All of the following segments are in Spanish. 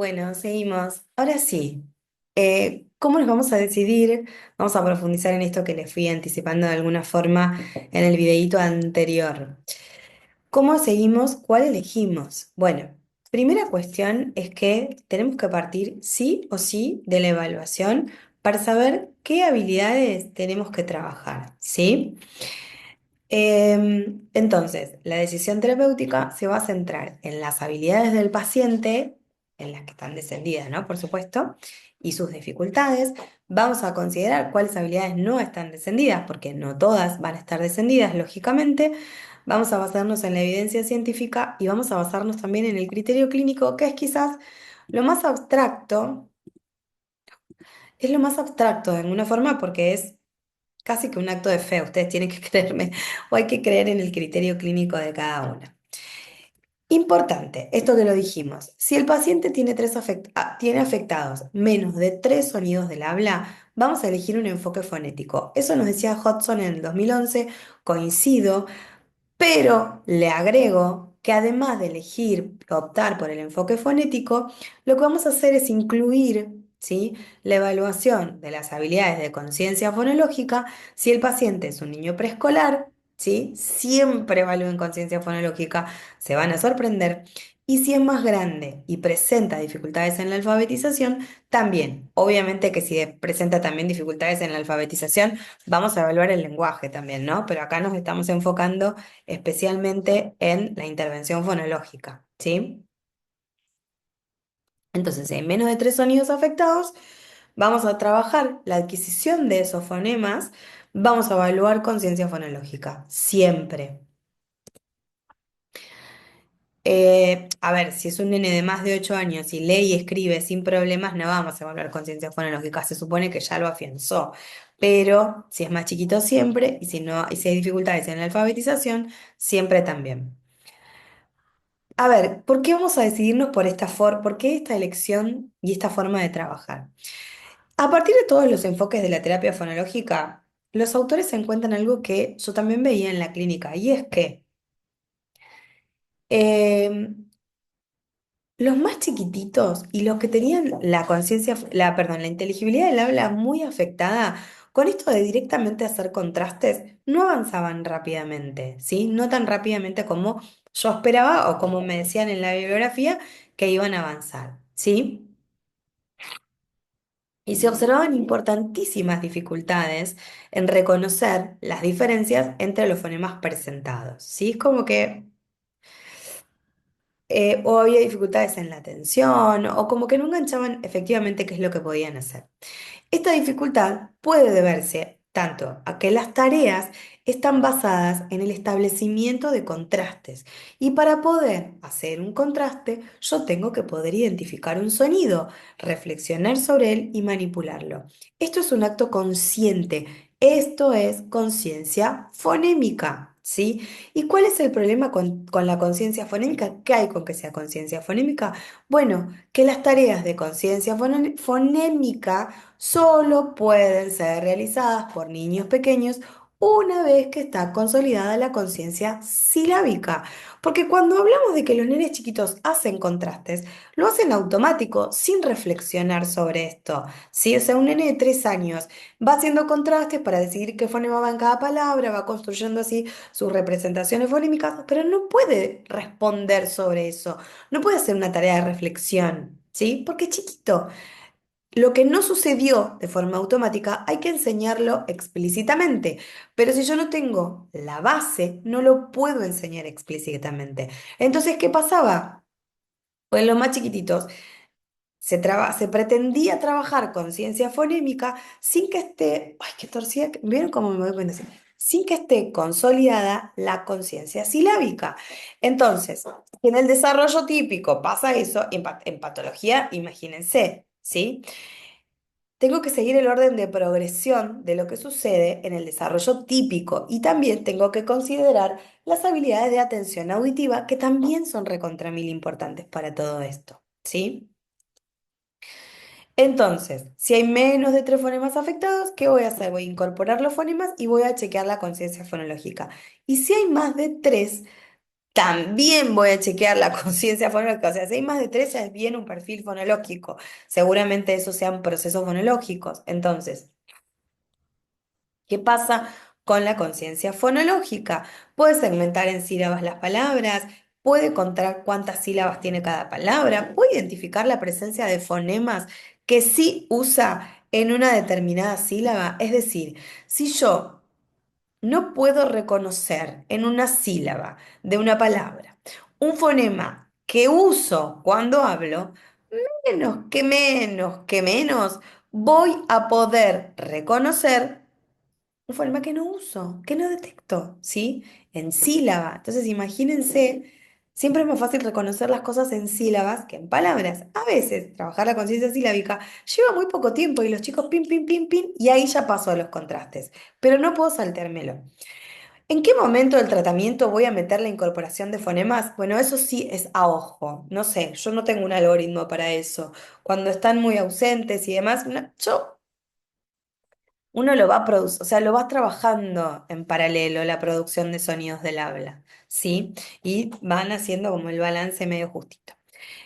Bueno, seguimos. Ahora sí, ¿cómo nos vamos a decidir? Vamos a profundizar en esto que les fui anticipando de alguna forma en el videíto anterior. ¿Cómo seguimos? ¿Cuál elegimos? Bueno, primera cuestión es que tenemos que partir sí o sí de la evaluación para saber qué habilidades tenemos que trabajar, ¿sí? Entonces, la decisión terapéutica se va a centrar en las habilidades del paciente, en las que están descendidas, ¿no? Por supuesto, y sus dificultades. Vamos a considerar cuáles habilidades no están descendidas, porque no todas van a estar descendidas, lógicamente. Vamos a basarnos en la evidencia científica y vamos a basarnos también en el criterio clínico, que es quizás lo más abstracto, es lo más abstracto de alguna forma porque es casi que un acto de fe, ustedes tienen que creerme, o hay que creer en el criterio clínico de cada una. Importante, esto que lo dijimos, si el paciente tiene, tiene afectados menos de tres sonidos del habla, vamos a elegir un enfoque fonético. Eso nos decía Hodgson en el 2011, coincido, pero le agrego que además de elegir, optar por el enfoque fonético, lo que vamos a hacer es incluir, ¿sí?, la evaluación de las habilidades de conciencia fonológica si el paciente es un niño preescolar, ¿sí? Siempre evalúen conciencia fonológica, se van a sorprender. Y si es más grande y presenta dificultades en la alfabetización, también. Obviamente que si presenta también dificultades en la alfabetización, vamos a evaluar el lenguaje también, ¿no? Pero acá nos estamos enfocando especialmente en la intervención fonológica, ¿sí? Entonces, si hay menos de tres sonidos afectados, vamos a trabajar la adquisición de esos fonemas, vamos a evaluar conciencia fonológica, siempre. A ver, si es un nene de más de 8 años y lee y escribe sin problemas, no vamos a evaluar conciencia fonológica, se supone que ya lo afianzó. Pero si es más chiquito, siempre, y si no, y si hay dificultades en la alfabetización, siempre también. A ver, ¿por qué vamos a decidirnos por esta por qué esta elección y esta forma de trabajar? A partir de todos los enfoques de la terapia fonológica, los autores encuentran algo que yo también veía en la clínica, y es que em, los más chiquititos y los que tenían la conciencia, perdón, la inteligibilidad del habla muy afectada, con esto de directamente hacer contrastes, no avanzaban rápidamente, ¿sí? No tan rápidamente como yo esperaba o como me decían en la bibliografía que iban a avanzar, ¿sí? Y se observaban importantísimas dificultades en reconocer las diferencias entre los fonemas presentados, ¿sí? Es como que o había dificultades en la atención, o como que no enganchaban efectivamente qué es lo que podían hacer. Esta dificultad puede deberse tanto a que las tareas están basadas en el establecimiento de contrastes y para poder hacer un contraste yo tengo que poder identificar un sonido, reflexionar sobre él y manipularlo. Esto es un acto consciente, esto es conciencia fonémica, ¿sí? ¿Y cuál es el problema con la conciencia fonémica? ¿Qué hay con que sea conciencia fonémica? Bueno, que las tareas de conciencia fonémica solo pueden ser realizadas por niños pequeños una vez que está consolidada la conciencia silábica. Porque cuando hablamos de que los nenes chiquitos hacen contrastes, lo hacen automático, sin reflexionar sobre esto. ¿Sí? O sea, un nene de 3 años va haciendo contrastes para decidir qué fonema va en cada palabra, va construyendo así sus representaciones fonémicas, pero no puede responder sobre eso, no puede hacer una tarea de reflexión, ¿sí? Porque es chiquito. Lo que no sucedió de forma automática hay que enseñarlo explícitamente, pero si yo no tengo la base, no lo puedo enseñar explícitamente. Entonces, ¿qué pasaba? Pues en los más chiquititos se pretendía trabajar con ciencia fonémica sin que esté, ay, qué torcida, ¿vieron cómo me voy poniendo así? Sin que esté consolidada la conciencia silábica. Entonces, en el desarrollo típico pasa eso, en patología, imagínense, ¿sí? Tengo que seguir el orden de progresión de lo que sucede en el desarrollo típico y también tengo que considerar las habilidades de atención auditiva que también son recontra mil importantes para todo esto, ¿sí? Entonces, si hay menos de tres fonemas afectados, ¿qué voy a hacer? Voy a incorporar los fonemas y voy a chequear la conciencia fonológica. Y si hay más de tres, También voy a chequear la conciencia fonológica. O sea, si hay más de tres, ya es bien un perfil fonológico. Seguramente esos sean procesos fonológicos. Entonces, ¿qué pasa con la conciencia fonológica? Puede segmentar en sílabas las palabras, puede contar cuántas sílabas tiene cada palabra, puede identificar la presencia de fonemas que sí usa en una determinada sílaba. Es decir, si yo no puedo reconocer en una sílaba de una palabra un fonema que uso cuando hablo, menos voy a poder reconocer un fonema que no uso, que no detecto, ¿sí? En sílaba. Entonces, imagínense, siempre es más fácil reconocer las cosas en sílabas que en palabras. A veces, trabajar la conciencia silábica lleva muy poco tiempo y los chicos pin, pin, pin, pin, y ahí ya paso a los contrastes. Pero no puedo saltármelo. ¿En qué momento del tratamiento voy a meter la incorporación de fonemas? Bueno, eso sí es a ojo. No sé, yo no tengo un algoritmo para eso. Cuando están muy ausentes y demás, uno lo va a producir, o sea, lo va trabajando en paralelo la producción de sonidos del habla, ¿sí? Y van haciendo como el balance medio justito.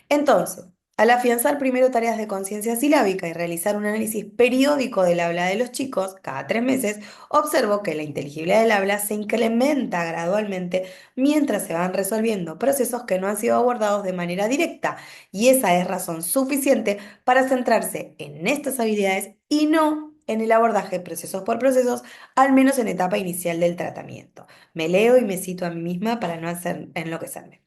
Entonces, al afianzar primero tareas de conciencia silábica y realizar un análisis periódico del habla de los chicos, cada 3 meses, observó que la inteligibilidad del habla se incrementa gradualmente mientras se van resolviendo procesos que no han sido abordados de manera directa, y esa es razón suficiente para centrarse en estas habilidades y no en el abordaje procesos por procesos, al menos en etapa inicial del tratamiento. Me leo y me cito a mí misma para no hacer enloquecerme.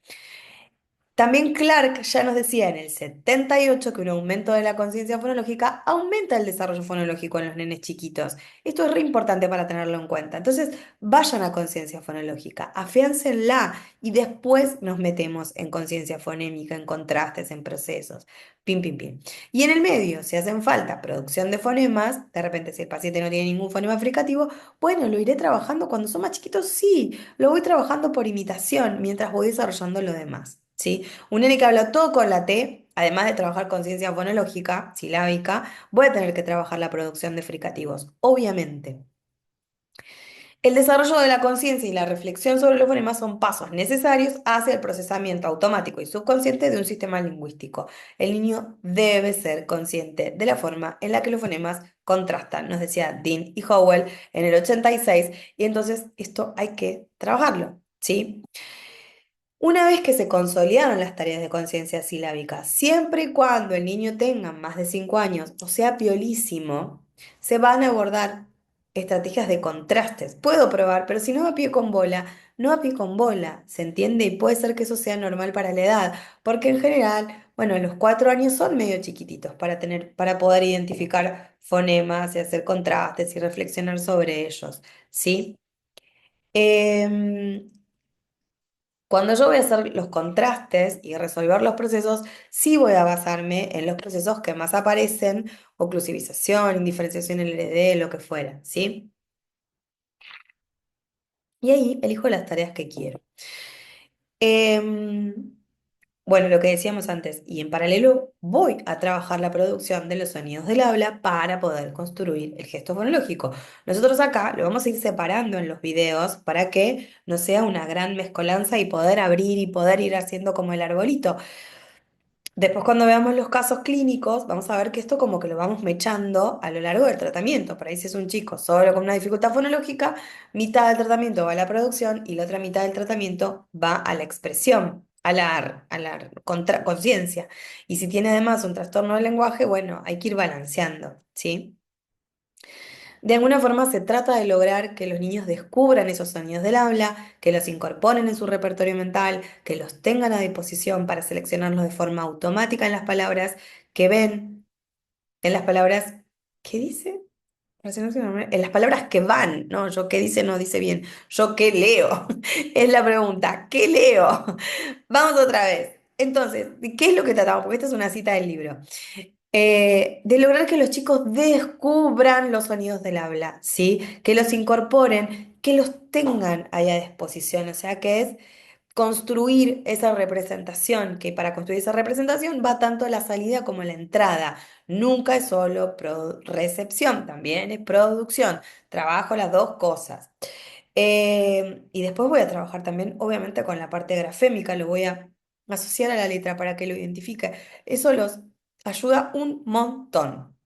También Clark ya nos decía en el 78 que un aumento de la conciencia fonológica aumenta el desarrollo fonológico en los nenes chiquitos. Esto es re importante para tenerlo en cuenta. Entonces, vayan a conciencia fonológica, afiáncenla y después nos metemos en conciencia fonémica, en contrastes, en procesos. Pim, pim, pim. Y en el medio, si hacen falta producción de fonemas, de repente si el paciente no tiene ningún fonema fricativo, bueno, lo iré trabajando cuando son más chiquitos, sí, lo voy trabajando por imitación mientras voy desarrollando lo demás. ¿Sí? Un nene que habla todo con la T, además de trabajar conciencia fonológica, silábica, voy a tener que trabajar la producción de fricativos, obviamente. El desarrollo de la conciencia y la reflexión sobre los fonemas son pasos necesarios hacia el procesamiento automático y subconsciente de un sistema lingüístico. El niño debe ser consciente de la forma en la que los fonemas contrastan, nos decía Dean y Howell en el 86, y entonces esto hay que trabajarlo, ¿sí? Una vez que se consolidaron las tareas de conciencia silábica, siempre y cuando el niño tenga más de 5 años o sea piolísimo, se van a abordar estrategias de contrastes. Puedo probar, pero si no a pie con bola, no a pie con bola, ¿se entiende? Y puede ser que eso sea normal para la edad, porque en general, bueno, los 4 años son medio chiquititos para poder identificar fonemas y hacer contrastes y reflexionar sobre ellos, ¿sí? Em, Cuando yo voy a hacer los contrastes y resolver los procesos, sí voy a basarme en los procesos que más aparecen, oclusivización, indiferenciación LD, lo que fuera, ¿sí? Y ahí elijo las tareas que quiero. Em, bueno, lo que decíamos antes, y en paralelo voy a trabajar la producción de los sonidos del habla para poder construir el gesto fonológico. Nosotros acá lo vamos a ir separando en los videos para que no sea una gran mezcolanza y poder abrir y poder ir haciendo como el arbolito. Después, cuando veamos los casos clínicos, vamos a ver que esto como que lo vamos mechando a lo largo del tratamiento. Por ahí si es un chico solo con una dificultad fonológica, mitad del tratamiento va a la producción y la otra mitad del tratamiento va a la expresión, a la conciencia. Y si tiene además un trastorno del lenguaje, bueno, hay que ir balanceando, ¿sí? De alguna forma se trata de lograr que los niños descubran esos sonidos del habla, que los incorporen en su repertorio mental, que los tengan a disposición para seleccionarlos de forma automática en las palabras que ven, en las palabras, ¿qué dice? En las palabras que van, ¿no? Yo qué dice no dice bien. Yo qué leo. Es la pregunta. ¿Qué leo? Vamos otra vez. Entonces, ¿de qué es lo que tratamos? Porque esta es una cita del libro. De lograr que los chicos descubran los sonidos del habla, ¿sí? Que los incorporen, que los tengan ahí a disposición, o sea, que es construir esa representación, que para construir esa representación va tanto la salida como la entrada. Nunca es solo recepción, también es producción. Trabajo las dos cosas. Y después voy a trabajar también, obviamente, con la parte grafémica, lo voy a asociar a la letra para que lo identifique. Eso los ayuda un montón.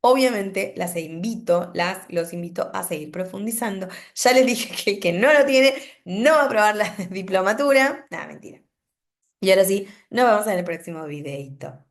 Obviamente los invito a seguir profundizando. Ya les dije que el que no lo tiene no va a aprobar la diplomatura. Nada, mentira. Y ahora sí, nos vemos en el próximo videito.